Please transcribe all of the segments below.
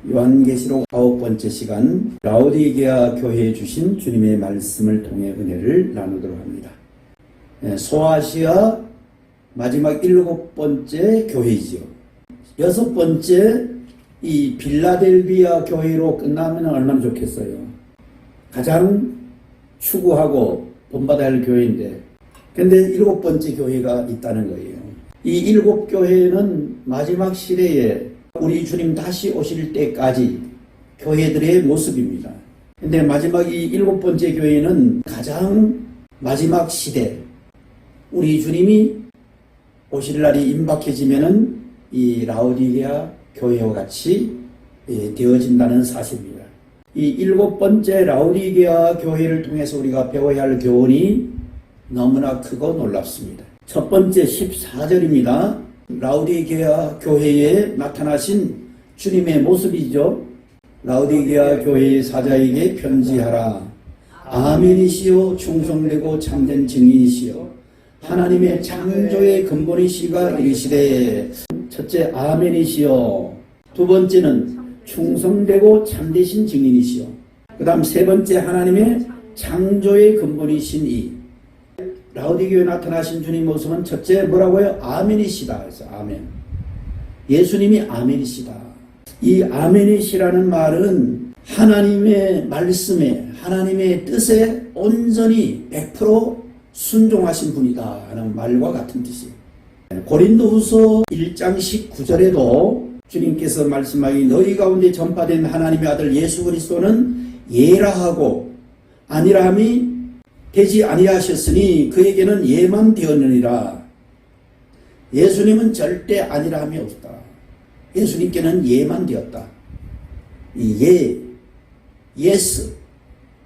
요한계시록 9번째 시간 라오디게아 교회에 주신 주님의 말씀을 통해 은혜를 나누도록 합니다. 소아시아 마지막 7번째 교회이죠. 6번째 이 빌라델비아 교회로 끝나면 얼마나 좋겠어요. 가장 추구하고 본받아야 할 교회인데, 근데 7번째 교회가 있다는 거예요. 이 7교회는 마지막 시대에 우리 주님 다시 오실 때까지 교회들의 모습입니다. 근데 마지막 이 7번째 교회는 가장 마지막 시대, 우리 주님이 오실 날이 임박해지면은 이 라오디게아 교회와 같이 되어진다는 사실입니다. 이 7번째 라오디게아 교회를 통해서 우리가 배워야 할 교훈이 너무나 크고 놀랍습니다. 첫 번째 14절입니다. 라오디게아 교회에 나타나신 주님의 모습이죠. 라오디게아 교회의 사자에게 편지하라. 아멘이시오, 충성되고 참된 증인이시오, 하나님의 창조의 근본이시가 이르시되. 첫째, 아멘이시오. 두 번째는 충성되고 참되신 증인이시오. 그 다음 세 번째, 하나님의 창조의 근본이신 이. 라오디게아에 나타나신 주님 모습은 첫째 뭐라고요? 아멘이시다. 그래서 아멘. 예수님이 아멘이시다. 이 아멘이시라는 말은 하나님의 말씀에, 하나님의 뜻에 온전히 100% 순종하신 분이다 하는 말과 같은 뜻이에요. 고린도후서 1장 19절에도 주님께서 말씀하기 너희 가운데 전파된 하나님의 아들 예수 그리스도는 예라 하고 아니라함이 되지 아니하셨으니 그에게는 예만 되었느니라. 예수님은 절대 아니라함이 없다. 예수님께는 예만 되었다. 이 예, 예스,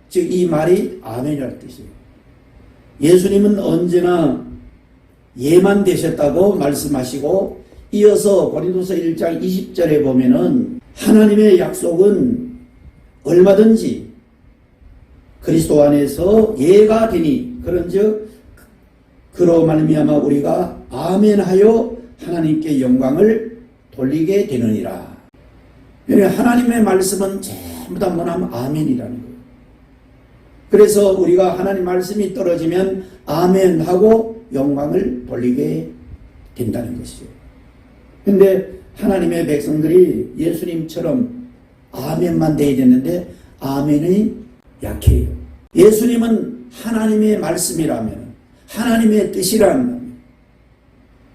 즉 이 말이 아멘이라는 뜻이에요. 예수님은 언제나 예만 되셨다고 말씀하시고, 이어서 고린도서 1장 20절에 보면은 하나님의 약속은 얼마든지 그리스도 안에서 예가 되니 그런즉 그로 말미암아 우리가 아멘하여 하나님께 영광을 돌리게 되느니라. 하나님의 말씀은 전부 다 뭐냐면 아멘이라는 거예요. 그래서 우리가 하나님 말씀이 떨어지면 아멘하고 영광을 돌리게 된다는 것이죠. 그런데 하나님의 백성들이 예수님처럼 아멘만 돼야 되는데 아멘이 약해요. 예수님은 하나님의 말씀이라면, 하나님의 뜻이라면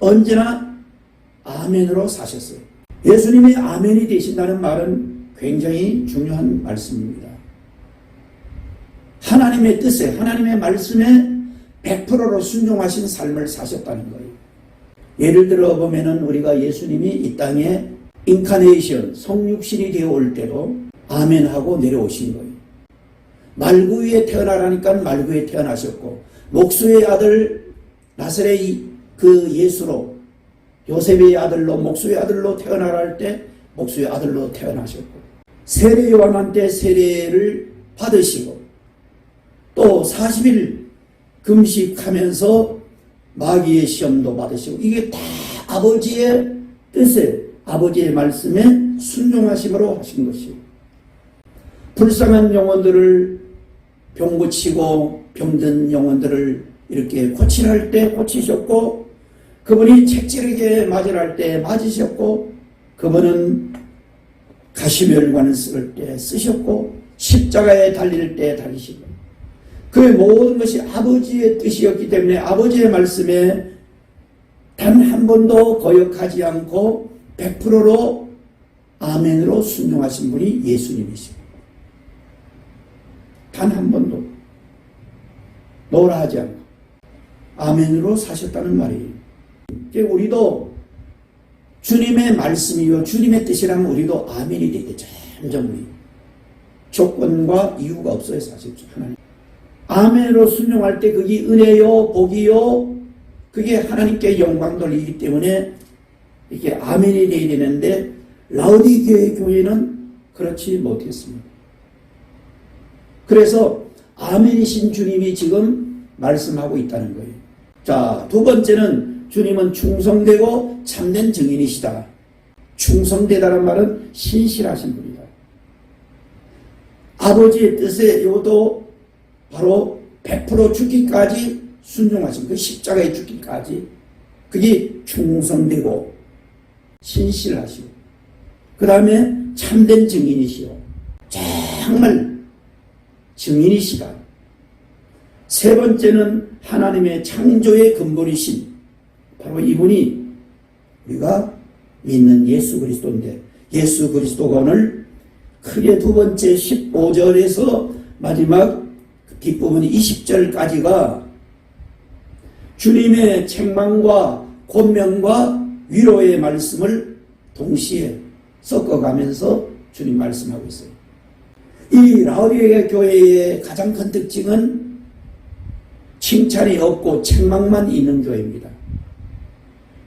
언제나 아멘으로 사셨어요. 예수님이 아멘이 되신다는 말은 굉장히 중요한 말씀입니다. 하나님의 뜻에, 하나님의 말씀에 100%로 순종하신 삶을 사셨다는 거예요. 예를 들어 보면은 우리가 예수님이 이 땅에 인카네이션, 성육신이 되어 올 때도 아멘하고 내려오신 거예요. 말구에 태어나라니까 말구에 태어나셨고, 목수의 아들 나사렛 그 예수로, 요셉의 아들로, 목수의 아들로 태어나라 할 때 목수의 아들로 태어나셨고, 세례 요한한테 세례를 받으시고, 또 40일 금식하면서 마귀의 시험도 받으시고, 이게 다 아버지의 뜻에, 아버지의 말씀에 순종하심으로 하신 것이에요. 불쌍한 영혼들을 병 고치고 병든 영혼들을 이렇게 고치할 때 고치셨고, 그분이 책지르게 맞으할 때 맞으셨고, 그분은 가시멸관을 쓸 때 쓰셨고, 십자가에 달릴 때 달리시고, 그 모든 것이 아버지의 뜻이었기 때문에 아버지의 말씀에 단 한 번도 거역하지 않고 100%로 아멘으로 순종하신 분이 예수님이십니다. 단 한 번도 노라 하지 않고 아멘으로 사셨다는 말이에요. 우리도 주님의 말씀이요 주님의 뜻이라면 우리도 아멘이 되겠죠. 점점 우리 조건과 이유가 없어요. 사실 하나님 아멘으로 순종할 때 그게 은혜요 복이요 그게 하나님께 영광 돌리기 때문에 이게 아멘이 되어야 되는데 라오디게아 교회는 그렇지 못했습니다. 그래서 아멘이신 주님이 지금 말씀하고 있다는 거예요. 자, 두 번째는 주님은 충성되고 참된 증인이시다. 충성되다는 말은 신실하신 분이다. 아버지의 뜻에 이것도 바로 100% 죽기까지 순종하신 그 십자가에 죽기까지 그게 충성되고 신실하시고 그 다음에 참된 증인이시오. 정말 증인이시다. 세 번째는 하나님의 창조의 근본이신 바로 이분이 우리가 믿는 예수 그리스도인데 예수 그리스도가 오늘 크게 두 번째 15절에서 마지막 뒷부분 20절까지가 주님의 책망과 권면과 위로의 말씀을 동시에 섞어가면서 주님 말씀하고 있어요. 이 라오디게아 교회의 가장 큰 특징은 칭찬이 없고 책망만 있는 교회입니다.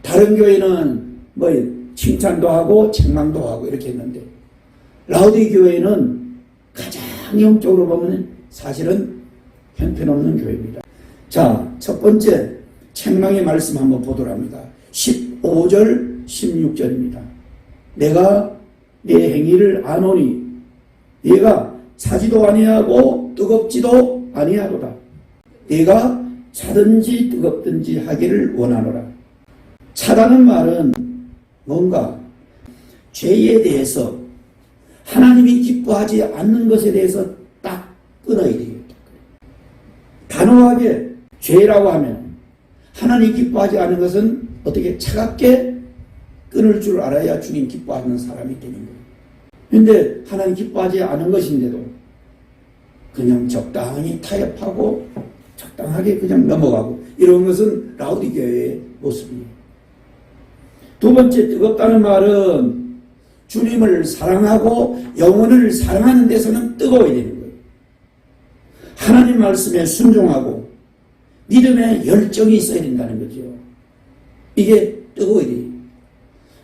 다른 교회는 뭐 칭찬도 하고 책망도 하고 이렇게 했는데 라오디게아 교회는 가장 영적으로 보면 사실은 형편없는 교회입니다. 자, 첫 번째 책망의 말씀 한번 보도록 합니다. 15절 16절입니다. 내가 네 행위를 아노니 네가 차지도 아니하고 뜨겁지도 아니하도다. 네가 차든지 뜨겁든지 하기를 원하노라. 차다는 말은 뭔가 죄에 대해서 하나님이 기뻐하지 않는 것에 대해서 딱 끊어야 되겠다. 단호하게 죄라고 하면 하나님 기뻐하지 않는 것은 어떻게 차갑게 끊을 줄 알아야 주님 기뻐하는 사람이 되는 거예요. 그런데 하나님 기뻐하지 않은 것인데도 그냥 적당히 타협하고 적당하게 그냥 넘어가고 이런 것은 라오디게아의 모습이에요. 두 번째 뜨겁다는 말은 주님을 사랑하고 영혼을 사랑하는 데서는 뜨거워야 되는 거예요. 하나님 말씀에 순종하고 믿음에 열정이 있어야 된다는 거죠. 이게 뜨거워야 돼요.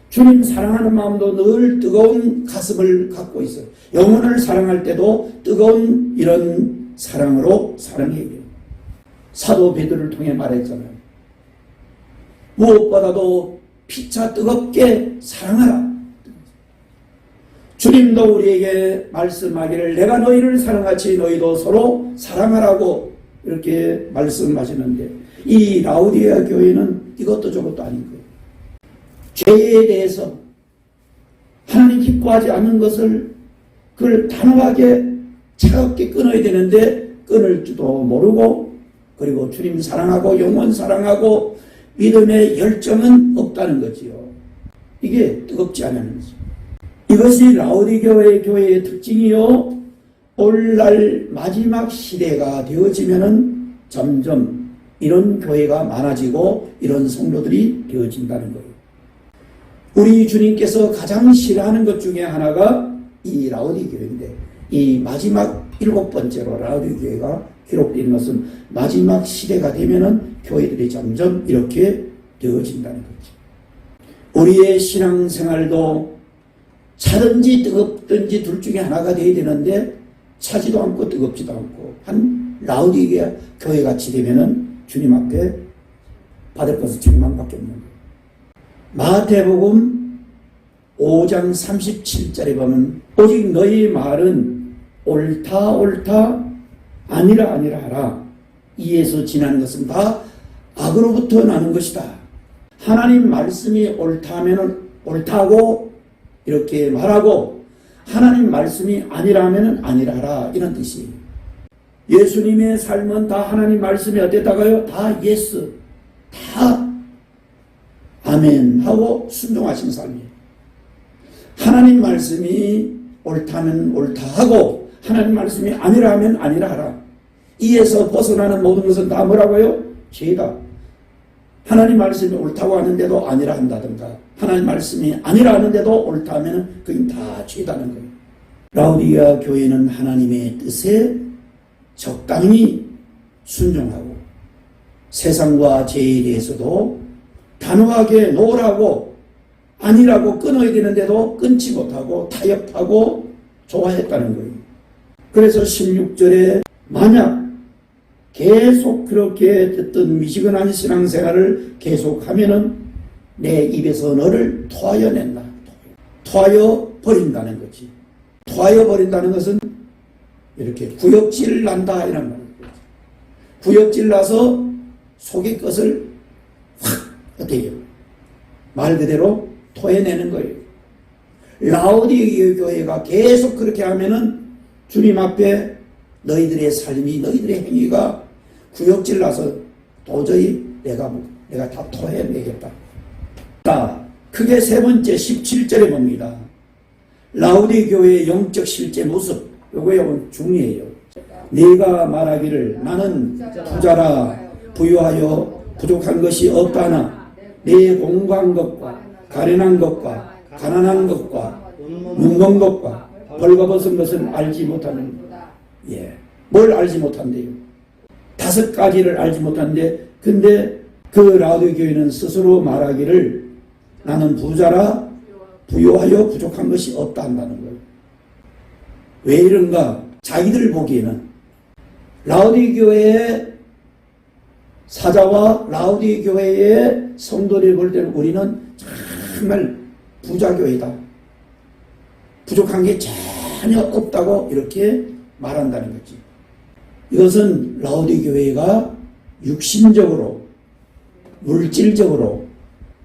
주님 사랑하는 마음도 늘 뜨거운 가슴을 갖고 있어요. 영혼을 사랑할 때도 뜨거운 이런 사랑으로 사랑해야 돼요. 사도 베드로를 통해 말했잖아요. 무엇보다도 피차 뜨겁게 사랑하라. 주님도 우리에게 말씀하기를 내가 너희를 사랑하지 너희도 서로 사랑하라고 이렇게 말씀하시는데 이 라오디게아 교회는 이것도 저것도 아닌 거예요. 죄에 대해서 하나님 기뻐하지 않는 것을 그걸 단호하게 차갑게 끊어야 되는데 끊을 줄도 모르고 그리고 주님 사랑하고 영혼 사랑하고 믿음의 열정은 없다는 거지요. 이게 뜨겁지 않은 거죠. 이것이 라오디게아 교회의 특징이요. 오늘날 마지막 시대가 되어지면은 점점 이런 교회가 많아지고 이런 성도들이 되어진다는 거예요. 우리 주님께서 가장 싫어하는 것 중에 하나가 이 라오디게아 교회인데 이 마지막 7번째로 라오디게아 교회가 기록되는 것은 마지막 시대가 되면은 교회들이 점점 이렇게 되어진다는 거죠. 우리의 신앙생활도 차든지 뜨겁든지 둘 중에 하나가 되어야 되는데 차지도 않고 뜨겁지도 않고 한 라오디게아 교회같이 되면은 주님 앞에 받을 것은 책망밖에 없는 거예요. 마태복음 5장 37절에 보면 오직 너희 말은 옳다 옳다 아니라 아니라 하라. 이에서 지나는 것은 다 악으로부터 나는 것이다. 하나님 말씀이 옳다 하면 옳다고 이렇게 말하고 하나님 말씀이 아니라 하면 아니라 하라 이런 뜻이에요. 예수님의 삶은 다 하나님 말씀이 어땠다가요? 다 예스, 다 아멘 하고 순종하신 삶이에요. 하나님 말씀이 옳다면 옳다 하고 하나님 말씀이 아니라 하면 아니라 하라. 이에서 벗어나는 모든 것은 다 뭐라고요? 죄다. 하나님 말씀이 옳다고 하는데도 아니라 한다든가 하나님 말씀이 아니라 하는데도 옳다 하면 그게 다 죄다는 거예요. 라오디게아 교회는 하나님의 뜻에 적당히 순종하고 세상과 죄에 대해서도 단호하게 놓으라고 아니라고 끊어야 되는데도 끊지 못하고 타협하고 좋아했다는 거예요. 그래서 16절에 만약 계속 그렇게 듣던 미지근한 신앙생활을 계속하면은 내 입에서 너를 토하여 낸다. 토하여 버린다는 거지. 토하여 버린다는 것은 이렇게 구역질 난다 이런 말이에요. 구역질 나서 속의 것을 확 어떻게 해요? 말 그대로 토해내는 거예요. 라오디게 교회가 계속 그렇게 하면은 주님 앞에 너희들의 삶이 너희들의 행위가 구역질 나서 도저히 내가 다 토해내겠다. 자, 크게 세 번째 17절에 봅니다. 라오디 교회의 영적 실제 모습. 요거 중요해요. 네가 말하기를 나는 부자라 부유하여 부족한 것이 없다나 네 공고한 것과 가련한 것과 가난한 것과 눈먼 것과 벌거벗은 것은 알지 못하는 뭘 알지 못한대요. 5가지를 알지 못한데 근데 그 라오디 교회는 스스로 말하기를 나는 부자라 부유하여 부족한 것이 없다 한다는 거예요. 왜 이런가? 자기들 보기에는 라오디 교회의 사자와 라오디 교회의 성도들 볼 때는 우리는 정말 부자교회다. 부족한 게 전혀 없다고 이렇게 말한다는 거지. 이것은 라오디 교회가 육신적으로, 물질적으로,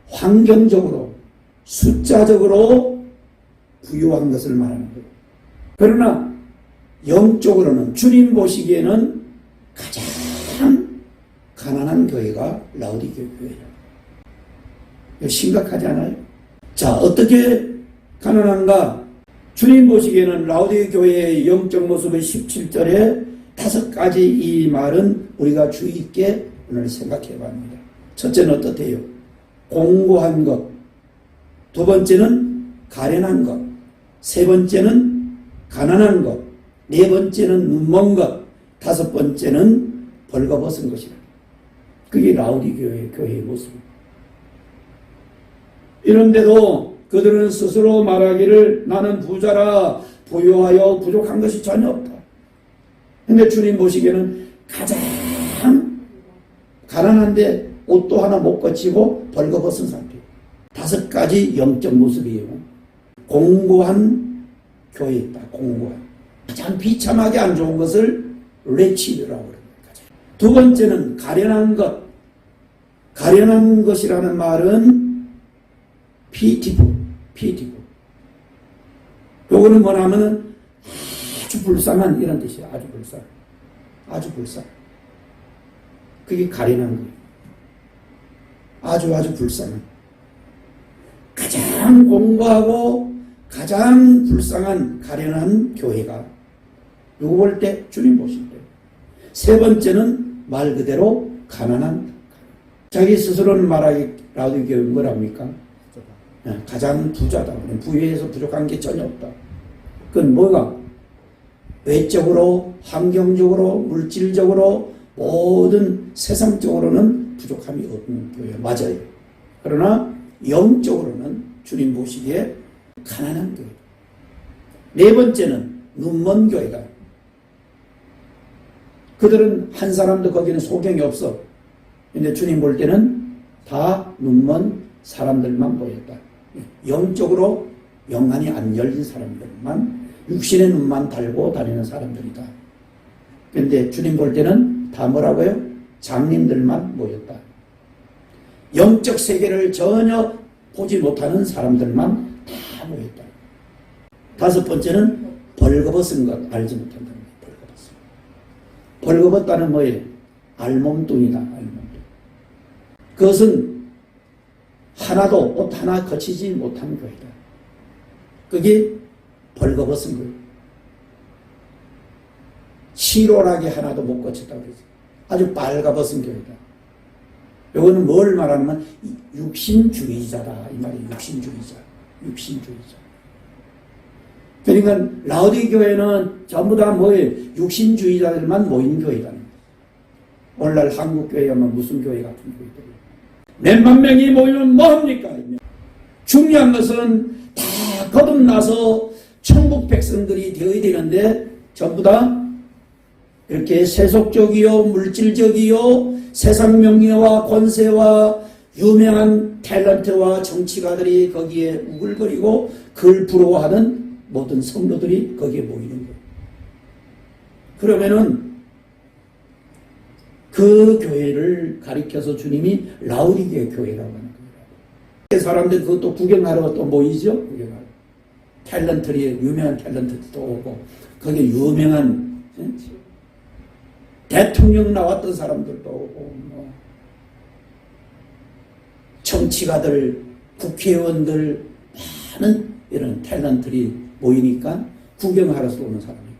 환경적으로, 숫자적으로 부유한 것을 말하는 거예요. 그러나 영적으로는 주님 보시기에는 가장 가난한 교회가 라오디 교회예요. 이거 심각하지 않아요? 자, 어떻게 가난한가? 주님 보시기에는 라오디 교회의 영적 모습의 17절에 5가지 이 말은 우리가 주의 있게 오늘 생각해 봅니다. 첫째는 어떻대요? 공고한 것. 두 번째는 가련한 것. 세 번째는 가난한 것. 네 번째는 눈먼 것. 5번째는 벌거벗은 것이다. 그게 라오디 교회의 모습입니다. 이런데도 그들은 스스로 말하기를 나는 부자라 부유하여 부족한 것이 전혀 없다. 근데 주님 보시기에는 가장 가난한데 옷도 하나 못 거치고 벌거벗은 상태. 5가지 영적 모습이에요. 공고한 교회였다. 공고한. 가장 비참하게 안 좋은 것을 레치드라고 그럽니다. 두 번째는 가련한 것. 가련한 것이라는 말은 피티풀. 요거는 뭐냐면은 아주 불쌍한 이런 뜻이에요. 아주 불쌍. 아주 불쌍. 그게 가련한 거예요. 아주 불쌍한. 가장 공고하고 가장 불쌍한 가련한 교회가 누구 볼 때? 주님 보실 때. 세 번째는 말 그대로 가난한. 자기 스스로는 말하기 라오디 교회 뭐랍니까? 가장 부자다. 부유해서 부족한 게 전혀 없다. 그건 뭐가? 외적으로, 환경적으로, 물질적으로, 모든 세상적으로는 부족함이 없는 교회. 맞아요. 그러나 영적으로는 주님 보시기에 가난한 교회. 네 번째는 눈먼 교회다. 그들은 한 사람도 거기는 소경이 없어. 근데 주님 볼 때는 다 눈먼 사람들만 보였다. 영적으로 영안이 안 열린 사람들만, 육신의 눈만 달고 다니는 사람들이다. 그런데 주님 볼 때는 다 뭐라고요? 장님들만 모였다. 영적 세계를 전혀 보지 못하는 사람들만 다 모였다. 5번째는 벌거벗은 것 알지 못한다. 벌거벗다는 뭐예요? 알몸뚱이다. 알몸뚱이. 그것은 하나도 옷 하나 거치지 못한 교회다. 그게 벌거벗은 거예요. 시로라기 하나도 못 거쳤다고 그러죠. 아주 빨가벗은 교회다. 이거는 뭘 말하냐면 육신주의자다. 이 말이 육신주의자. 그러니까 라오디 교회는 전부 다 뭐예요? 육신주의자들만 모인 교회다. 오늘날 한국 교회 가면 무슨 교회 같은 교회들이에요? 몇만 명이 모이면 뭐합니까? 중요한 것은 다 거듭나서 천국 백성들이 되어야 되는데 전부 다 이렇게 세속적이요, 물질적이요, 세상 명예와 권세와 유명한 탤런트와 정치가들이 거기에 우글거리고 그걸 부러워하는 모든 성도들이 거기에 모이는 거예요. 그러면은 그 교회를 가리켜서 주님이 라우디게 교회라고 하는 거예요. 사람들 그것도 구경하러 또 모이죠. 구경하러. 탤런트리 유명한 탤런트도 오고 거기에 유명한 대통령 나왔던 사람들도 오고 뭐 정치가들 국회의원들 많은 이런 탤런트리 모이니까 구경하러 오는 사람이고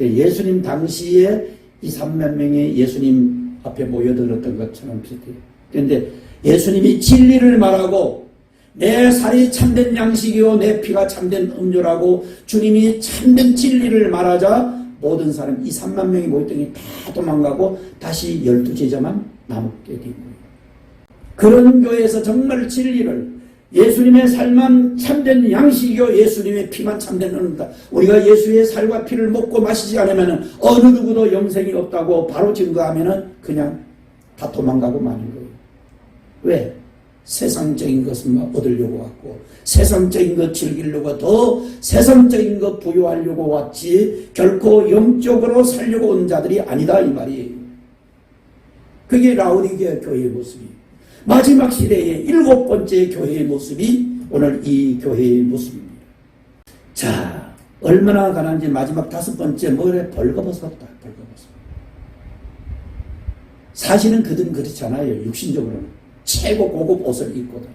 예수님 당시에 2, 3만 명이 예수님 앞에 모여들었던 것처럼 비슷해요. 그런데 예수님이 진리를 말하고 내 살이 참된 양식이요 내 피가 참된 음료라고 주님이 참된 진리를 말하자 모든 사람 2, 3만 명이 모였더니 다 도망가고 다시 12제자만 남게 된 거예요. 그런 교회에서 정말 진리를 예수님의 살만 참된 양식이요 예수님의 피만 참된 음료다. 우리가 예수의 살과 피를 먹고 마시지 않으면 어느 누구도 영생이 없다고 바로 증거하면 그냥 다 도망가고 마는 거예요. 왜? 세상적인 것만 얻으려고 왔고 세상적인 것 즐기려고 더 세상적인 것 부여하려고 왔지 결코 영적으로 살려고 온 자들이 아니다 이 말이에요. 그게 라우디게 교회의 모습이에요. 마지막 시대의 7번째 교회의 모습이 오늘 이 교회의 모습입니다. 자, 얼마나 가난한지 마지막 5번째 뭐래? 벌거벗었다. 벌거벗어. 사실은 그들은 그렇잖아요. 육신적으로는. 최고 고급 옷을 입고 다녀.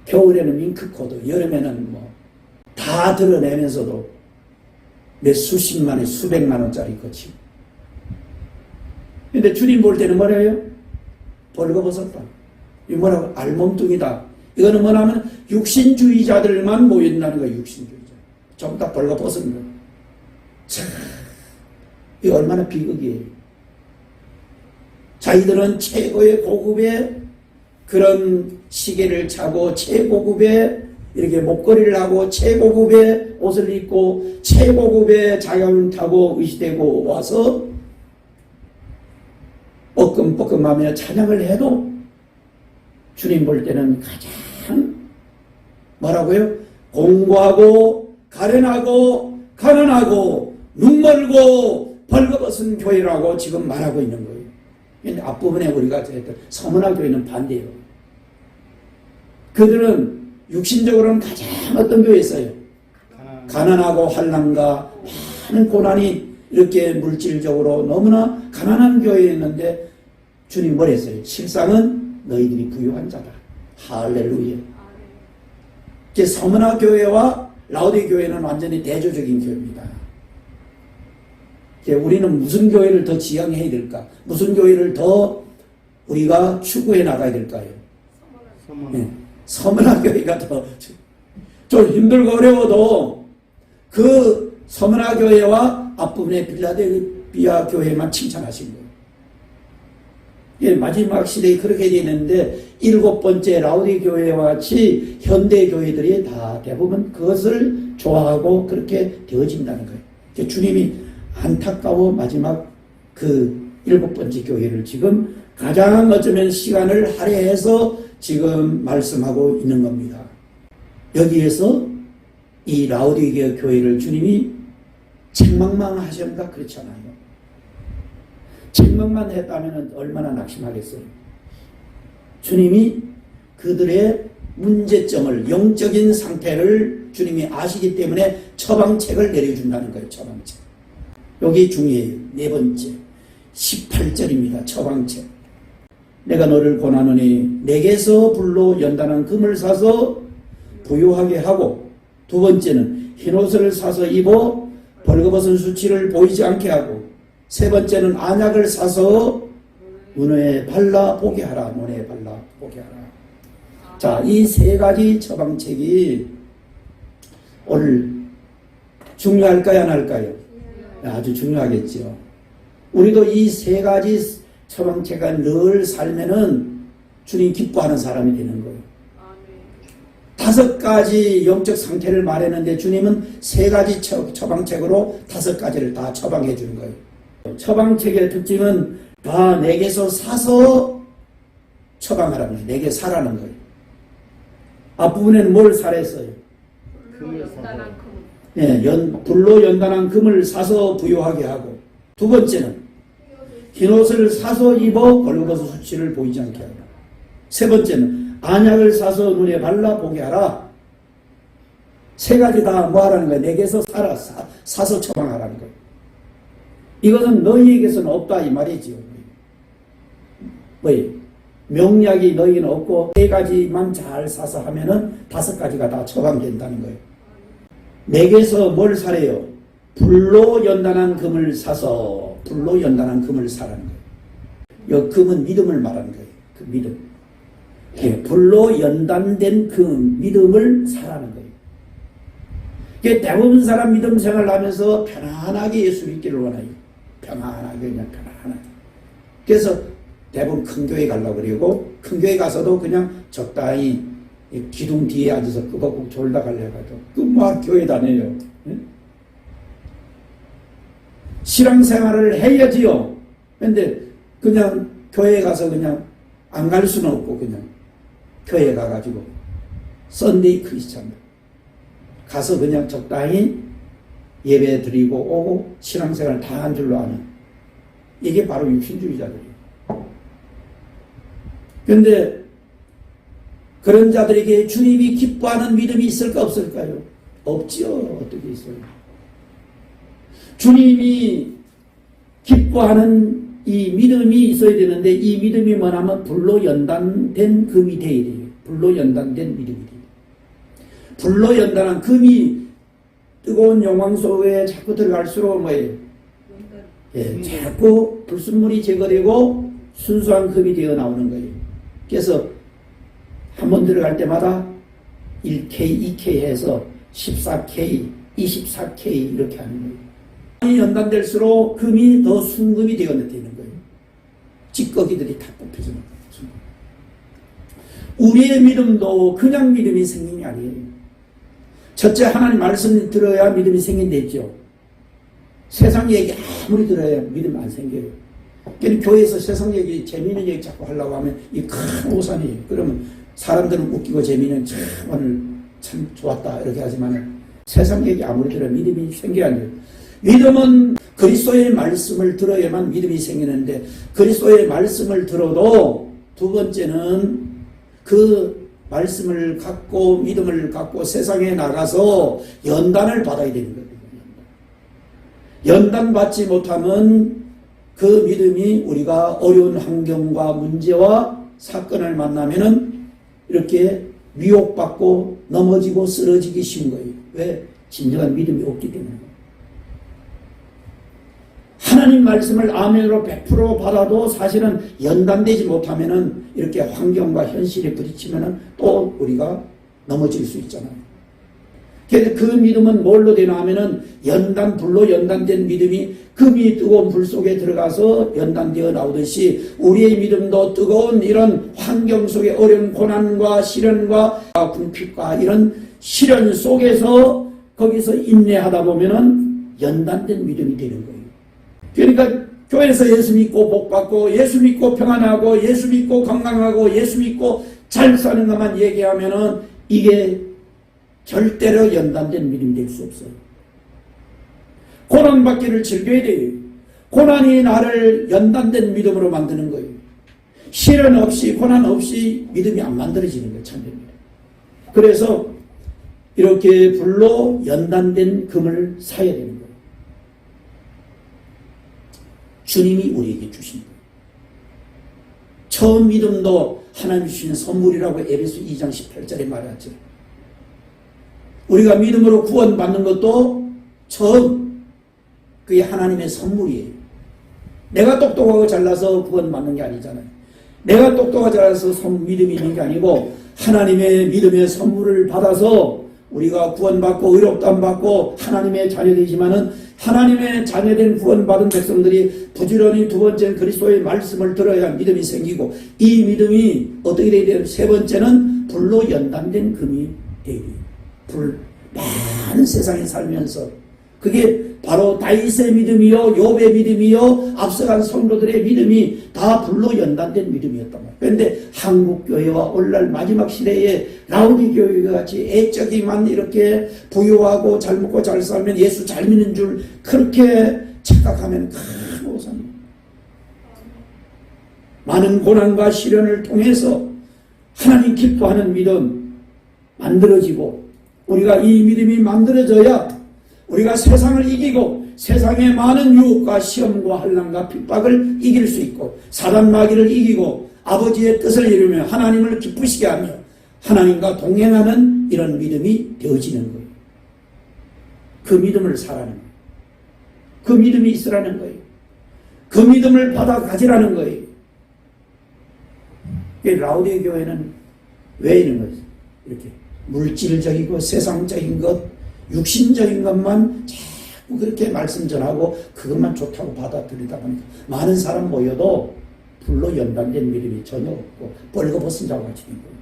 겨울에는 밍크코트, 여름에는 뭐 다 드러내면서도 몇 수십만 원, 수백만 원짜리 거치. 근데 주님 볼 때는 뭐래요? 벌거벗었다. 이 뭐라고? 알몸뚱이다. 이거는 뭐냐면 육신주의자들만 모인다는 거예요. 육신주의자. 전부 다 벌거벗은 거예요. 참, 이게 얼마나 비극이에요. 자기들은 최고의 고급의 그런 시계를 차고 최고급의 이렇게 목걸이를 하고 최고급의 옷을 입고 최고급의 자경을 타고 의시되고 와서 뻐끔뻐끔하며 찬양을 해도 주님 볼 때는 가장 뭐라고요? 공고하고 가련하고 가난하고 눈멀고 벌거벗은 교회라고 지금 말하고 있는 거예요. 근데 앞부분에 우리가 했던 서문화 교회는 반대예요. 그들은 육신적으로는 가장 어떤 교회에 있어요? 가난하고 환난과 많은 고난이 이렇게 물질적으로 너무나 가난한 교회였는데 주님 뭘 했어요? 실상은 너희들이 부유한 자다. 할렐루야. 이제 서문화 교회와 라우디 교회는 완전히 대조적인 교회입니다. 우리는 무슨 교회를 더 지향해야 될까? 무슨 교회를 더 우리가 추구해 나가야 될까요? 서문화 교회가 더 좀 힘들고 어려워도 그 서문화 교회와 앞부분의 빌라델비아 교회만 칭찬하신 거예요. 예, 마지막 시대에 그렇게 되는데 7번째 라우디 교회와 같이 현대 교회들이 다 대부분 그것을 좋아하고 그렇게 되어진다는 거예요. 주님이 안타까워 마지막 그 7번째 교회를 지금 가장 어쩌면 시간을 할애해서 지금 말씀하고 있는 겁니다. 여기에서 이 라우디게 교회를 주님이 책망만 하셨는가? 그렇지 않아요. 책망만 했다면 얼마나 낙심하겠어요. 주님이 그들의 문제점을 영적인 상태를 주님이 아시기 때문에 처방책을 내려준다는 거예요. 처방책. 여기 중요해요. 4번째 18절입니다. 처방책. 내가 너를 권하노니 내게서 불로 연단한 금을 사서 부유하게 하고, 2번째는 흰옷을 사서 입어 벌거벗은 수치를 보이지 않게 하고, 3번째는 안약을 사서 눈에 발라 보게 하라. 눈에 발라 보게 하라. 자, 이 3가지 처방책이 오늘 중요할까요? 안 할까요? 아주 중요하겠죠. 우리도 이 3가지 처방책을 늘 살면은 주님 기뻐하는 사람이 되는 거예요. 5가지 영적 상태를 말했는데 주님은 3가지 처방책으로 5가지를 다 처방해 주는 거예요. 처방책의 특징은 다 내게서 사서 처방하라는 거예요. 내게 사라는 거예요. 앞부분에는 뭘 사랬어요? 불로 연단한 금. 예, 불로 연단한 금을 사서 부요하게 하고, 두 번째는 흰옷을 사서 입어 벌거벗은 수치를 보이지 않게 하라. 세 번째는 안약을 사서 눈에 발라 보게 하라. 세 가지 다 뭐 하라는 거야? 내게서 사서 처방하라는 거야. 이것은 너희에게서는 없다 이 말이지요. 뭐예요? 명약이 너희는 없고 세 가지만 잘 사서 하면은 다섯 가지가 다 처방된다는 거예요. 내게서 뭘 사래요? 불로 연단한 금을 사서 불로 연단한 금을 사라는 거예요. 이 금은 믿음을 말하는 거예요. 그 믿음. 예, 불로 연단된 그 믿음을 사라는 거예요. 대부분 사람 믿음 생활하면서 편안하게 예수 믿기를 원해요. 편안하게 그냥 편안하게. 그래서 대부분 큰 교회 가려고 그러고 큰 교회 가서도 그냥 적당히 기둥 뒤에 앉아서 끄벅끄벅 졸다 가려고 하죠. 뭐 교회 다녀요. 예? 신앙생활을 해야지요. 근데 그냥 교회 가서 그냥 안 갈 수는 없고 그냥 교회 가가지고 썬데이 크리스찬 가서 그냥 적당히 예배 드리고 오고 신앙생활 다 한 줄로 아는 이게 바로 육신주의자들이에요. 그런데 그런 자들에게 주님이 기뻐하는 믿음이 있을까 없을까요? 없지요. 어떻게 있어요? 주님이 기뻐하는 이 믿음이 있어야 되는데 이 믿음이 뭐냐면 불로 연단된 금이 되어야 돼요. 불로 연단된 믿음이 돼요. 불로 연단한 금이 뜨거운 영광 속에 자꾸 들어갈수록 뭐예요? 예, 자꾸 불순물이 제거되고 순수한 금이 되어 나오는 거예요. 그래서 한 번 들어갈 때마다 1K, 2K 해서 14K, 24K 이렇게 하는 거예요. 많이 연단될수록 금이 더 순금이 되는 거예요. 찌꺼기들이 다 뽑혀지는 거예요. 우리의 믿음도 그냥 믿음이 생긴 게 아니에요. 첫째 하나님 말씀 들어야 믿음이 생긴댔죠. 세상 얘기 아무리 들어야 믿음 안 생겨요. 그러니까 교회에서 세상 얘기, 재미있는 얘기 자꾸 하려고 하면 이 큰 오산이에요. 그러면 사람들은 웃기고 재미있는 참 오늘 참 좋았다 이렇게 하지만 세상 얘기 아무리 들어야 믿음이 생겨야 돼요. 믿음은 그리스도의 말씀을 들어야만 믿음이 생기는데 그리스도의 말씀을 들어도 두 번째는 그 말씀을 갖고 믿음을 갖고 세상에 나가서 연단을 받아야 되는 거예요. 연단 받지 못하면 그 믿음이 우리가 어려운 환경과 문제와 사건을 만나면은 이렇게 미혹받고 넘어지고 쓰러지기 쉬운 거예요. 왜? 진정한 믿음이 없기 때문에. 하나님 말씀을 아멘으로 100% 받아도 사실은 연단되지 못하면은 이렇게 환경과 현실에 부딪히면은 또 우리가 넘어질 수 있잖아요. 그래서 그 믿음은 뭘로 되나 하면은 불로 연단된 믿음이 금이 뜨거운 불 속에 들어가서 연단되어 나오듯이 우리의 믿음도 뜨거운 이런 환경 속에 어려운 고난과 시련과 궁핍과 이런 시련 속에서 거기서 인내하다 보면은 연단된 믿음이 되는 거예요. 그러니까 교회에서 예수 믿고 복받고 예수 믿고 평안하고 예수 믿고 건강하고 예수 믿고 잘 사는 것만 얘기하면은 이게 절대로 연단된 믿음이 될 수 없어요. 고난받기를 즐겨야 돼요. 고난이 나를 연단된 믿음으로 만드는 거예요. 시련 없이 고난 없이 믿음이 안 만들어지는 거예요. 참됩니다. 그래서 이렇게 불로 연단된 금을 사야 되는 거예요. 주님이 우리에게 주신 거예요. 처음 믿음도 하나님 주신 선물이라고 에베소 2장 18절에 말하죠. 우리가 믿음으로 구원받는 것도 처음 그게 하나님의 선물이에요. 내가 똑똑하고 잘나서 구원받는 게 아니잖아요. 내가 똑똑하고 잘나서 믿음이 있는 게 아니고 하나님의 믿음의 선물을 받아서 우리가 구원받고 의롭다함 받고 하나님의 자녀되지만은 하나님의 자녀된 구원받은 백성들이 부지런히 두 번째는 그리스도의 말씀을 들어야 믿음이 생기고 이 믿음이 어떻게 되어야 돼요? 세 번째는 불로 연단된 금이 되어야 돼요. 많은 세상에 살면서 그게 바로 다윗의 믿음이요, 욥의 믿음이요, 앞서간 성도들의 믿음이 다 불로 연단된 믿음이었단 말이에요. 그런데 한국교회와 오늘날 마지막 시대에 라우디교회 같이 애적이만 이렇게 부유하고 잘 먹고 잘 살면 예수 잘 믿는 줄 그렇게 착각하면 큰 오산입니다. 많은 고난과 시련을 통해서 하나님 기뻐하는 믿음 만들어지고, 우리가 이 믿음이 만들어져야 우리가 세상을 이기고 세상의 많은 유혹과 시험과 환난과 핍박을 이길 수 있고, 사단 마귀를 이기고 아버지의 뜻을 이루며 하나님을 기쁘시게 하며 하나님과 동행하는 이런 믿음이 되어지는 거예요. 그 믿음을 살아는 거예요. 그 믿음이 있으라는 거예요. 그 믿음을 받아 가지라는 거예요. 라우디에 교회는 왜 이런 거죠? 이렇게 물질적이고 세상적인 것, 육신적인 것만 자꾸 그렇게 말씀 전하고 그것만 좋다고 받아들이다 보니까 많은 사람 모여도 불로 연단된 믿음이 전혀 없고 벌거벗은 자와 같이 된 거예요.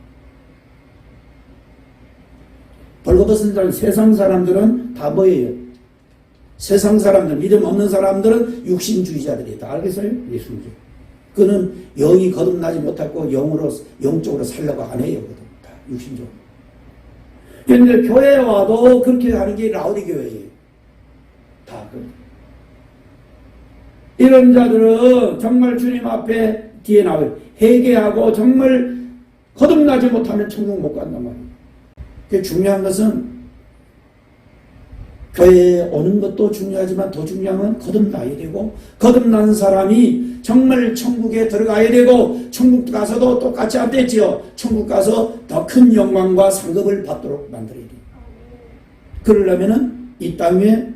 벌거벗은 자는 세상 사람들은 다 뭐예요? 세상 사람들, 믿음 없는 사람들은 육신주의자들이다. 알겠어요? 예수님. 그는 영이 거듭나지 못하고 영적으로 살려고 안 해요. 다 육신적으로. 그런데 교회에 와도 그렇게 하는 게 라우디 교회예요. 다 이런 자들은 정말 주님 앞에 뒤에 나와요. 회개하고 정말 거듭나지 못하면 천국 못 간단 말이에요. 중요한 것은 교회에 오는 것도 중요하지만 더 중요한 건 거듭나야 되고, 거듭난 사람이 정말 천국에 들어가야 되고, 천국 가서도 똑같이 안 되지요. 천국 가서 더 큰 영광과 상급을 받도록 만들어야 돼요. 그러려면은 이 땅에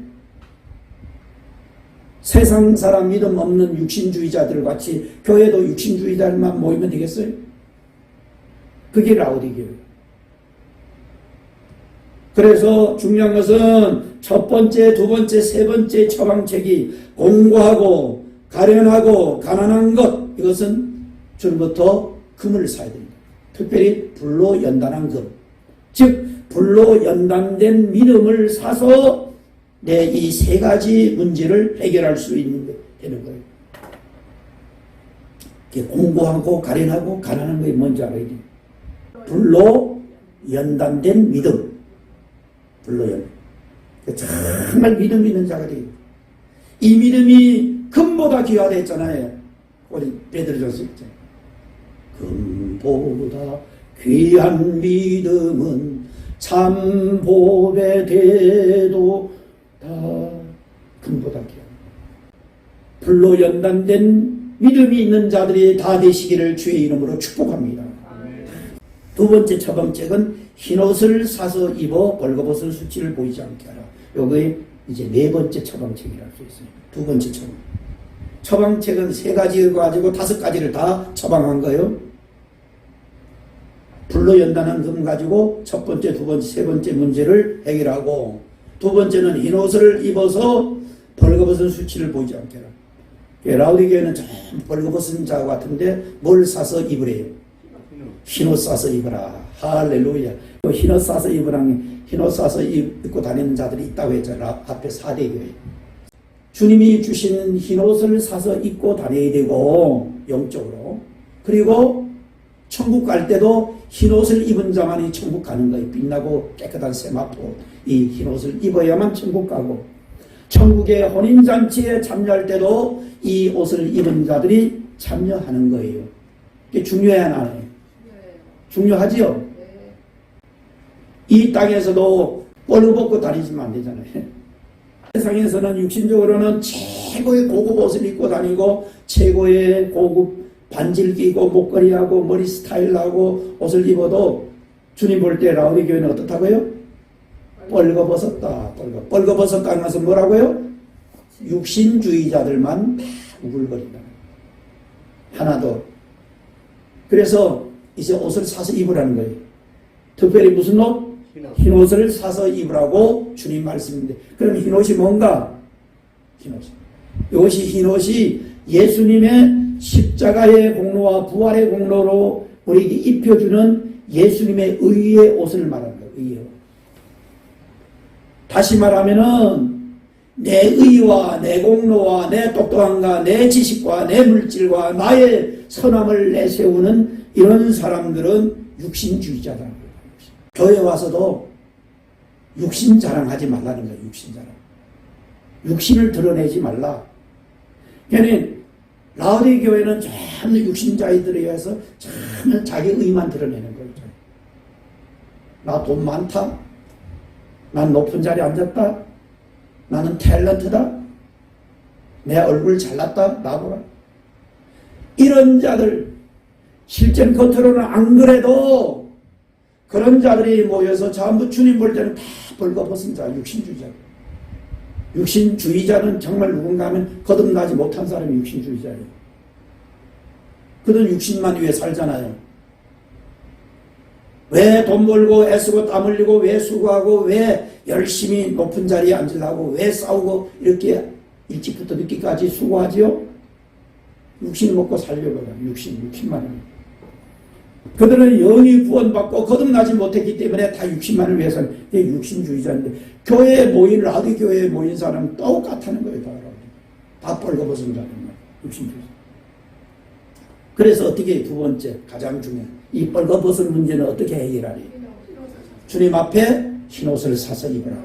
세상 사람 믿음 없는 육신주의자들 같이 교회도 육신주의자들만 모이면 되겠어요? 그게 라우디 교회예요. 그래서 중요한 것은 첫 번째, 두 번째, 세 번째 처방책이 공고하고 가련하고 가난한 것, 이것은 전부터 금을 사야 됩니다. 특별히 불로 연단한 금, 즉 불로 연단된 믿음을 사서 내 이 세 가지 문제를 해결할 수 되는 거예요. 공고하고 가련하고 가난한 것이 뭔지 알아야 돼요. 불로 연단된 믿음, 불로 연단. 정말 믿음 있는 자가 돼요. 이 믿음이 금보다 귀하다했잖아요. 우리 베드로전서 있죠. 금보다 귀한 믿음은 참 보배 돼도 다 금보다 귀한. 불로 연단된 믿음이 있는 자들이 다 되시기를 주의 이름으로 축복합니다. 두 번째 처방책은 흰옷을 사서 입어 벌거벗은 수치를 보이지 않게 하라. 요게 이제 네 번째 처방책이라고 수 있어요. 두 번째 처방. 처방책은 세 가지 가지고 다섯 가지를 다 처방한 거예요. 불로 연단한 금 가지고 첫 번째, 두 번째, 세 번째 문제를 해결하고, 두 번째는 흰옷을 입어서 벌거벗은 수치를 보이지 않게 하라. 라우디 교회는 참 벌거벗은 자 같은데 뭘 사서 입으래요? 흰옷 사서 입어라. 할렐루야. 흰옷 사서 입으라는, 흰옷 사서 입고 다니는 자들이 있다고 했잖아. 앞에 4대 교회. 주님이 주신 흰옷을 사서 입고 다녀야 되고, 영적으로. 그리고 천국 갈 때도 흰옷을 입은 자만이 천국 가는 거예요. 빛나고 깨끗한 세마포 이 흰옷을 입어야만 천국 가고, 천국의 혼인잔치에 참여할 때도 이 옷을 입은 자들이 참여하는 거예요. 이게 중요해야 안 해요? 중요하지요? 이 땅에서도 뻘벗고 다니시면 안 되잖아요. 세상에서는 육신적으로는 최고의 고급 옷을 입고 다니고, 최고의 고급 반지를 끼고 목걸이하고 머리 스타일하고 옷을 입어도 주님 볼 때 라우디 교회는 어떻다고요? 뻘거벗었다. 뻘거벗었다는 것은 뭐라고요? 육신주의자들만 다 우글거린다. 하나도. 그래서 이제 옷을 사서 입으라는 거예요. 특별히 무슨 옷? 흰옷을 사서 입으라고 주님 말씀인데, 그럼 흰옷이 뭔가? 흰옷. 이것이 흰옷이 예수님의 십자가의 공로와 부활의 공로로 우리에게 입혀주는 예수님의 의의 옷을 말하는 거예요. 의의 옷. 다시 말하면은 내 의와 내 공로와 내 똑똑함과 내 지식과 내 물질과 나의 선함을 내세우는 이런 사람들은 육신주의자라는 거예요. 교회 와서도 육신 자랑하지 말라는 거예요. 육신 자랑. 육신을 드러내지 말라. 그러니까 라오디 교회는 전부 육신자들에 의해서 전부 자기 의만 드러내는 거예요. 나 돈 많다. 난 높은 자리에 앉았다. 나는 탤런트다. 내 얼굴 잘났다. 나보라. 이런 자들, 실제 겉으로는 안 그래도 그런 자들이 모여서 전부 주님 볼 때는 다 벌거벗은 자, 육신주의자. 육신주의자는 정말 누군가 하면 거듭나지 못한 사람이 육신주의자예요. 그들은 육신만 위해 살잖아요. 왜 돈 벌고 애쓰고 땀 흘리고 왜 수고하고 왜 열심히 높은 자리에 앉으려고 왜 싸우고 이렇게 일찍부터 늦게까지 수고하지요? 육신 먹고 살려고요. 육신만을. 그들은 영이 구원받고 거듭나지 못했기 때문에 다 육신만을 위해서는 육신주의자인데 교회에 모인 라디 교회에 모인 사람은 똑같다는 거예요. 다 벌거벗은 자는 육신주의자. 그래서 어떻게 두 번째 가장 중요한 이 벌거벗은 문제는 어떻게 해결하리? 주님 앞에 흰옷을 사서 입어라.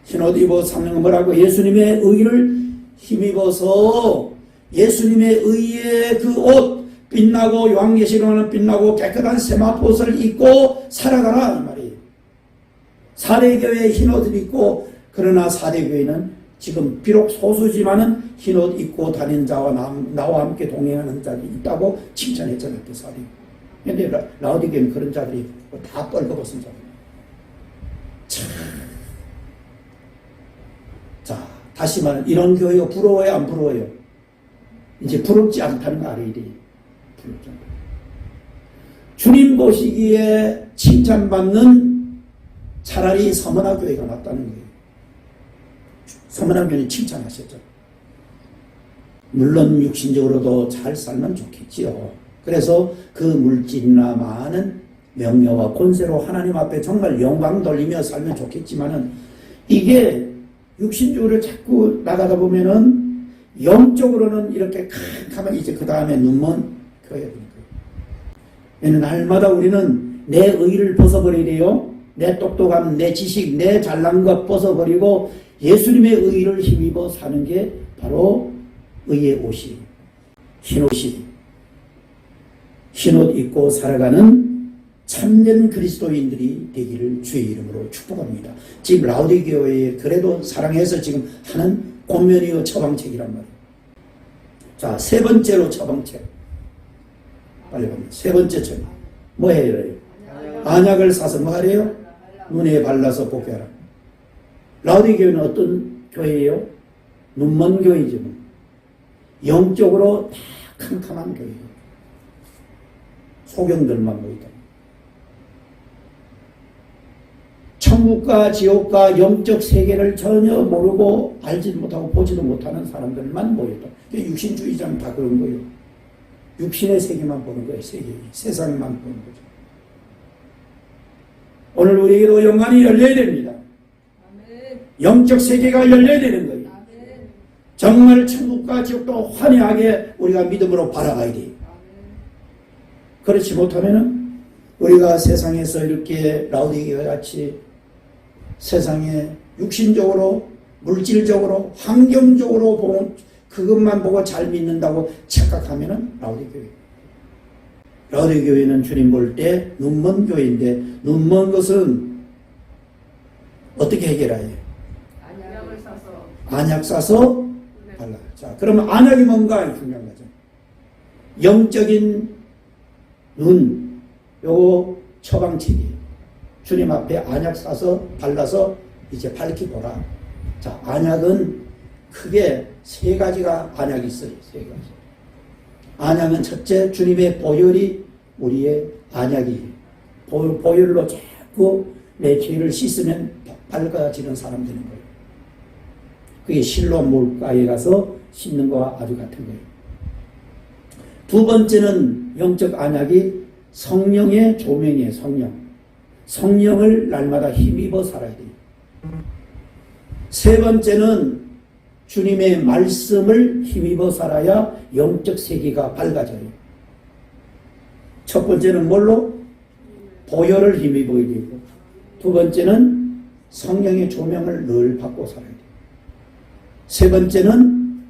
흰옷 입어 삼는 건 뭐라고? 예수님의 의를 힘입어서 예수님의 의의 그 옷 빛나고 요한계시록에는 빛나고 깨끗한 세마포옷을 입고 살아가라 이 말이에요. 사대교회에 흰옷을 입고 그러나 사대교회는 지금 비록 소수지만은 흰옷 입고 다니는 자와 나와 함께 동행하는 자들이 있다고 칭찬했잖아요. 그 사대. 그런데 라오디게는 그런 자들이 다 뻘거벗은 자들. 자, 다시 말하면 이런 교회가 부러워요, 안 부러워요? 이제 부럽지 않다는 거 알아야 돼요. 부럽지 않다. 주님 보시기에 칭찬받는 차라리 서머나 교회가 낫다는 거예요. 서머나 교회는 칭찬하셨죠. 물론 육신적으로도 잘 살면 좋겠지요. 그래서 그 물질이나 많은 명예와 권세로 하나님 앞에 정말 영광 돌리며 살면 좋겠지만은 이게 육신적으로 자꾸 나가다 보면은 영적으로는 이렇게 캄캄한 이제 그 다음에 눈먼 교회가 되는 거예요. 날마다 우리는 내 의를 벗어버려야 돼요. 내 똑똑함, 내 지식, 내 잘난 것 벗어버리고 예수님의 의를 힘입어 사는 게 바로 의의 옷이 흰옷이 흰옷 입고 살아가는 참된 그리스도인들이 되기를 주의 이름으로 축복합니다. 지금 라오디 교회에 그래도 사랑해서 지금 하는 권면이요 처방책이란 말이에요. 자, 세 번째로 처방책. 빨리 갑니다. 세 번째 처방. 뭐 해야 해요? 안약을 사서 뭐 하래요? 눈에 발라서 보게 하라. 라오디 교회는 어떤 교회예요? 눈먼 교회죠. 영적으로 다 캄캄한 교회예요. 소경들만 모이다. 천국과 지옥과 영적 세계를 전혀 모르고 알지도 못하고 보지도 못하는 사람들만 모였다. 육신주의자는 다 그런 거예요. 육신의 세계만 보는 거예요. 세상만 보는 거죠. 오늘 우리에게도 영안이 열려야 됩니다. 영적 세계가 열려야 되는 거예요. 정말 천국과 지옥도 환희하게 우리가 믿음으로 바라봐야 돼요. 그렇지 못하면은 우리가 세상에서 이렇게 라오디게와 같이 세상에 육신적으로 물질적으로 환경적으로 보는 그것만 보고 잘 믿는다고 착각하면은 라오디 교회는 주님 볼 때 눈먼 교회인데 눈먼 것은 어떻게 해결해요? 안약 사서 발라. 자, 그러면 안약이 뭔가 중요한 거죠. 영적인 눈, 요거 처방책이에요. 주님 앞에 안약 사서 발라서 이제 밝히 보라. 자, 안약은 크게 세 가지가 안약이 있어요. 세 가지. 안약은 첫째, 주님의 보혈이 우리의 안약이에요. 보혈로 자꾸 내 죄를 씻으면 밝아지는 사람 되는 거예요. 그게 실로암 물가에 가서 씻는 거와 아주 같은 거예요. 두 번째는 영적 안약이 성령의 조명이에요. 성령을 날마다 힘입어 살아야 돼요. 세 번째는 주님의 말씀을 힘입어 살아야 영적 세계가 밝아져요. 첫 번째는 뭘로? 보혈을 힘입어야 되고, 두 번째는 성령의 조명을 늘 받고 살아야 돼요. 세 번째는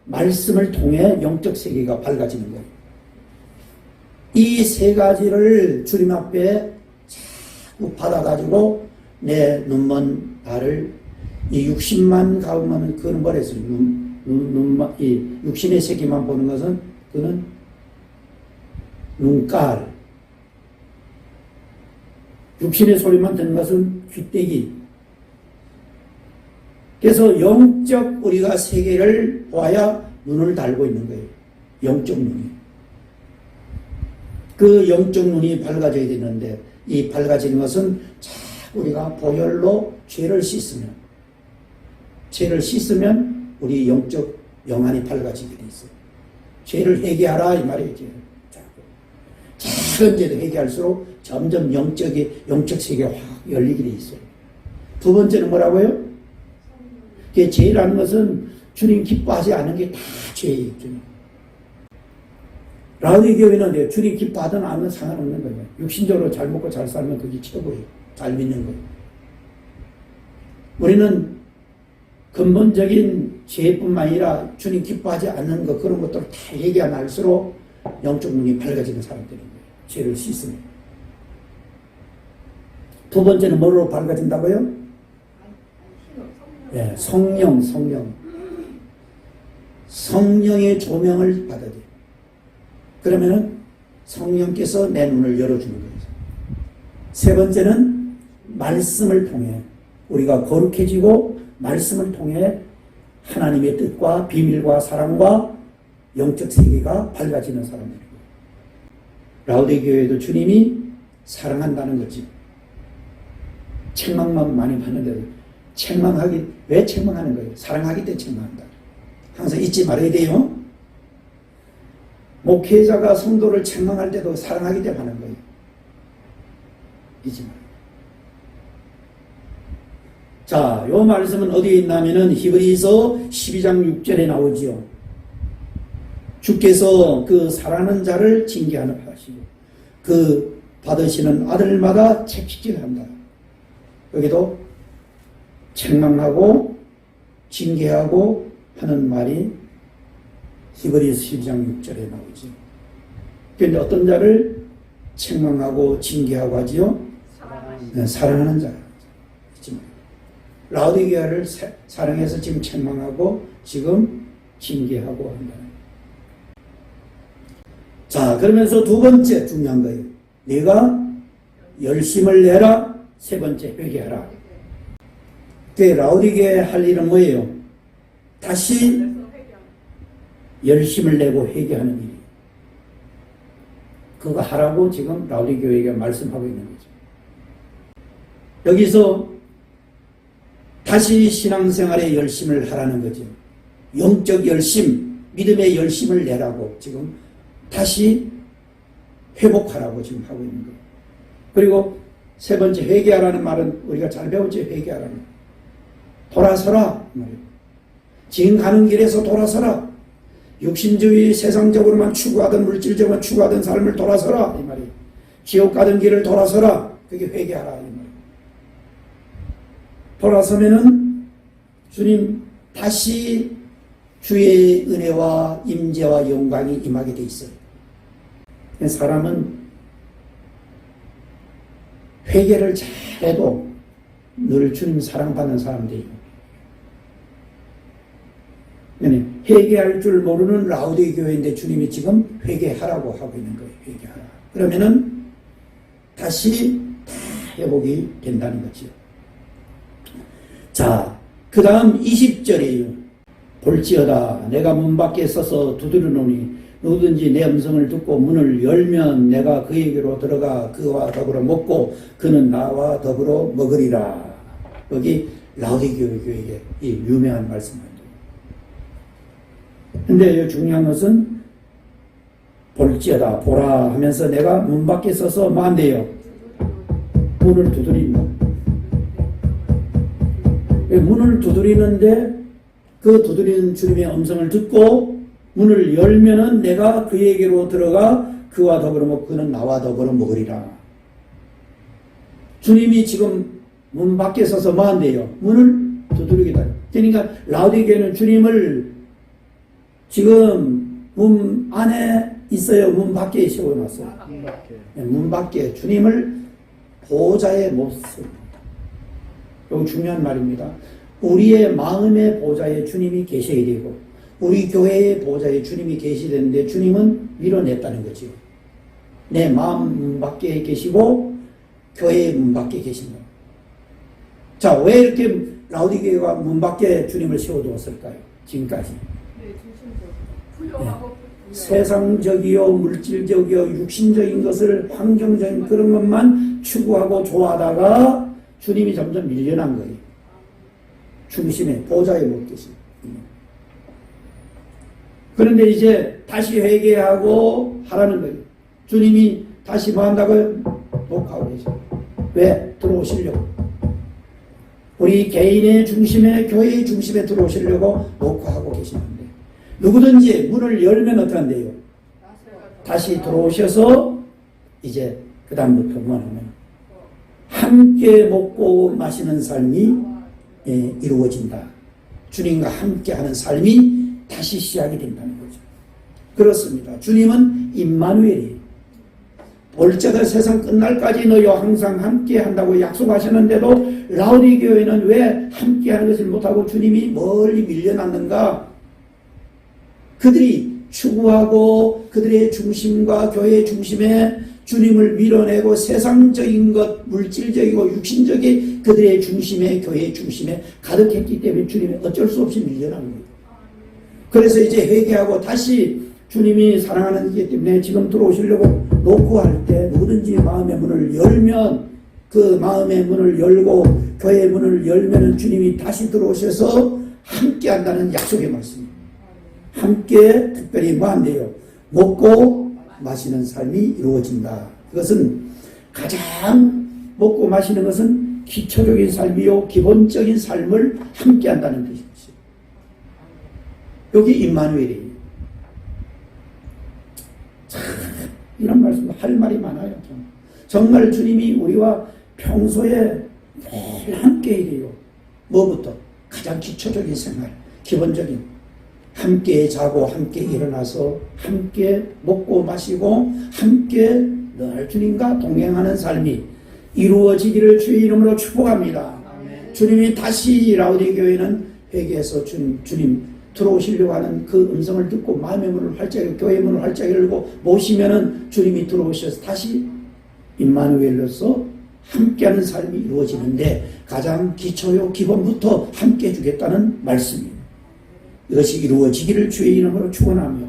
말씀을 통해 영적 세계가 밝아지는 거예요. 이 세 가지를 주님 앞에 자꾸 받아가지고 내 눈먼 나를 이 60만 가보면 그는 뭐랬어요? 이 육신의 세계만 보는 것은 그는 눈깔. 육신의 소리만 듣는 것은 귀때기. 그래서 영적 우리가 세계를 보아야 눈을 달고 있는 거예요. 영적 눈이. 그 영적 눈이 밝아져야 되는데 이 밝아지는 것은 자꾸 우리가 보혈로 죄를 씻으면 우리 영적 영안이 밝아지게 돼 있어요. 죄를 회개하라 이 말이죠. 작은 죄도 회개할수록 점점 영적 세계가 확 열리게 돼 있어요. 두 번째는 뭐라고요? 죄라는 것은 주님 기뻐하지 않은 게 다 죄예요. 라우디교회는 주님 기뻐하든 안 하든 상관없는 거예요. 육신적으로 잘 먹고 잘 살면 그게 최고예요. 잘 믿는 거예요. 우리는 근본적인 죄뿐만 아니라 주님 기뻐하지 않는 것, 그런 것들을 다 얘기 안 할수록 영적 눈이 밝아지는 사람들인 거예요. 죄를 씻으면. 두 번째는 뭐로 밝아진다고요? 네, 성령의 조명을 받아야 돼요. 그러면은 성령께서 내 눈을 열어주는 거예요. 세 번째는 말씀을 통해 우리가 거룩해지고 말씀을 통해 하나님의 뜻과 비밀과 사랑과 영적 세계가 밝아지는 사람들이고, 라우디교회도 주님이 사랑한다는 거지. 책망만 많이 받는데도 왜 책망하는 거예요? 사랑하기 때문에 책망한다. 항상 잊지 말아야 돼요. 목회자가 성도를 책망할 때도 사랑하기 때문에 하는 거예요. 잊지 말아요. 자, 요 말씀은 어디에 있냐면은 히브리서 12장 6절에 나오지요. 주께서 그 사랑하는 자를 징계하는 하시고 그 받으시는 아들마다 책찍질한다. 여기도 책망하고 징계하고 하는 말이 히브리서 12장 6절에 나오죠. 그런데 어떤 자를 책망하고 징계하고 하지요? 사랑하는 자. 라우디게아를 사랑해서 지금 책망하고 지금 징계하고 한다. 자, 그러면서 두 번째 중요한 거예요. 네가 열심을 내라. 세 번째 회개하라. 그 라우디게아에 할 일은 뭐예요? 다시 열심을 내고 회개하는 일이에요. 그거 하라고 지금 라우디게아에게 말씀하고 있는 거죠. 여기서 다시 신앙생활에 열심을 하라는 거죠. 영적 열심, 믿음의 열심을 내라고 지금 다시 회복하라고 지금 하고 있는 거예요. 그리고 세 번째 회개하라는 말은 우리가 잘 배웠죠. 회개하라는 말. 돌아서라 말이에요. 지금 가는 길에서 돌아서라. 육신주의 세상적으로만 추구하던 물질적으로만 추구하던 삶을 돌아서라 이 말이에요. 지옥 가던 길을 돌아서라. 그게 회개하라 이 말이에요. 돌아서면은 주님 다시 주의 은혜와 임재와 영광이 임하게 돼 있어요. 사람은 회개를 잘해도 늘 주님 사랑받는 사람들이에요. 회개할 줄 모르는 라우디게 교회인데 주님이 지금 회개하라고 하고 있는 거예요. 회개하라. 그러면은 다시 다 회복이 된다는 거죠. 자, 그 다음 20절이에요. 볼지어다 내가 문 밖에 서서 두드리노니 누구든지 내 음성을 듣고 문을 열면 내가 그에게로 들어가 그와 더불어 먹고 그는 나와 더불어 먹으리라. 여기 라우디게 교회의 이 유명한 말씀입니다. 근데 중요한 것은 볼지어다 보라 하면서 내가 문 밖에 서서 뭐 한대요? 문을 두드린다. 문을 두드리는데 그 그 두드리는 주님의 음성을 듣고 문을 열면은 내가 그에게로 들어가 그와 더불어 먹고 그는 나와 더불어 먹으리라. 주님이 지금 문 밖에 서서 뭐 한대요? 문을 두드리기다. 그러니까 라오디게는 주님을 지금 문 안에 있어요? 문 밖에 세워놨어요? 문 밖에 주님을 보좌에 못 세웁니다. 이거 중요한 말입니다. 우리의 마음의 보좌에 주님이 계셔야 되고 우리 교회의 보좌에 주님이 계시는데 주님은 밀어냈다는 거죠. 내 마음 문 밖에 계시고 교회의 문 밖에 계신다. 자, 왜 이렇게 라오디게가 문 밖에 주님을 세워두었을까요? 지금까지. 세상적이요, 물질적이요, 육신적인 것을 환경적인 그런 것만 추구하고 좋아하다가 주님이 점점 밀려난 거예요. 중심에, 보좌에 못 계신. 그런데 이제 다시 회개하고 하라는 거예요. 주님이 다시 뭐 한다고요? 녹하고 계셔. 왜? 들어오시려고. 우리 개인의 중심에, 교회의 중심에 들어오시려고 녹화하고 계시는데 누구든지 문을 열면 어떻게 한대요? 다시 들어오셔서 이제 그 다음부터 뭐 하면 함께 먹고 마시는 삶이 이루어진다. 주님과 함께하는 삶이 다시 시작이 된다는 거죠. 그렇습니다. 주님은 임마누엘이에요. 올적의 세상 끝날까지 너희와 항상 함께 한다고 약속하셨는데도 라오디게교회는 왜 함께 하는 것을 못하고 주님이 멀리 밀려났는가? 그들이 추구하고 그들의 중심과 교회의 중심에 주님을 밀어내고 세상적인 것, 물질적이고 육신적인 그들의 중심에, 교회의 중심에 가득했기 때문에 주님이 어쩔 수 없이 밀려난 거예요. 그래서 이제 회개하고 다시 주님이 사랑하는 이기 때문에 지금 들어오시려고 놓고 할 때 누구든지 마음의 문을 열면 그 마음의 문을 열고 교회의 문을 열면 주님이 다시 들어오셔서 함께 한다는 약속의 말씀입니다. 함께 특별히 뭐 한대요? 먹고 마시는 삶이 이루어진다. 그것은 가장 먹고 마시는 것은 기초적인 삶이요 기본적인 삶을 함께 한다는 뜻이죠. 여기 임마누엘이에요. 참 이런 말씀 할 말이 많아요. 정말 주님이 우리와 평소에 늘 함께 해요. 뭐부터? 가장 기초적인 생활, 기본적인 함께 자고 함께 일어나서 함께 먹고 마시고 함께 늘 주님과 동행하는 삶이 이루어지기를 주의 이름으로 축복합니다. 아멘. 주님이 다시 라오디게교회는 회개해서 주님 들어오시려고 하는 그 음성을 듣고 마음의 문을 활짝 열고 교회의 문을 활짝 열고 모시면은 주님이 들어오셔서 다시 임마누엘로서 함께하는 삶이 이루어지는데 가장 기초요 기본부터 함께 해주겠다는 말씀입니다. 이것이 이루어지기를 주의 이름으로 축원하며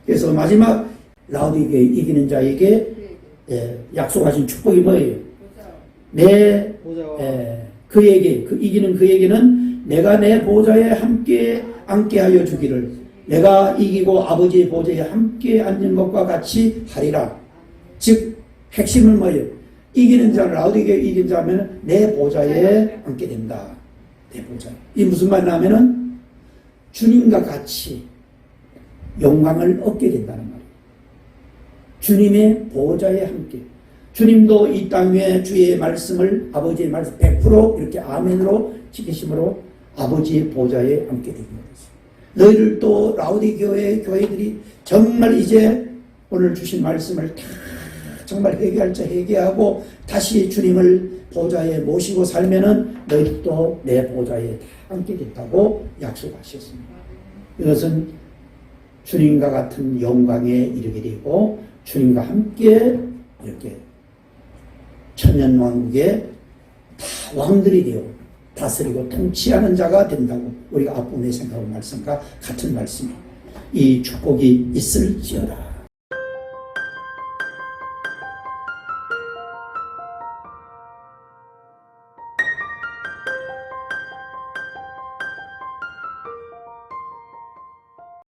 그래서 마지막 라오디게에 이기는 자에게 약속하신 축복이 뭐예요? 그에게 이기는 그에게는 내가 내 보좌에 함께 앉게 하여 주기를 내가 이기고 아버지의 보좌에 함께 앉는 것과 같이 하리라. 즉 핵심은 뭐예요? 이기는 자를 라오디게에 이긴 자면 내 보좌에 앉게 된다. 내 보좌에. 이 무슨 말이냐면은 주님과 같이 영광을 얻게 된다는 말이에요. 주님의 보좌에 함께. 주님도 이 땅 위에 주의 말씀을 아버지의 말씀 100% 이렇게 아멘으로 지키심으로 아버지의 보좌에 앉게 되는 것이죠. 너희들 또 라오디게의 교회들이 정말 이제 오늘 주신 말씀을 다 정말 회개할 자 회개하고 다시 주님을 보좌에 모시고 살면은 너희도 내 보좌에 다 앉게 된다고 약속하셨습니다. 이것은 주님과 같은 영광에 이르게 되고 주님과 함께 이렇게 천년왕국의 다 왕들이 되어 다스리고 통치하는 자가 된다고 우리가 앞부분에 생각한 말씀과 같은 말씀이 이 축복이 있을지어다.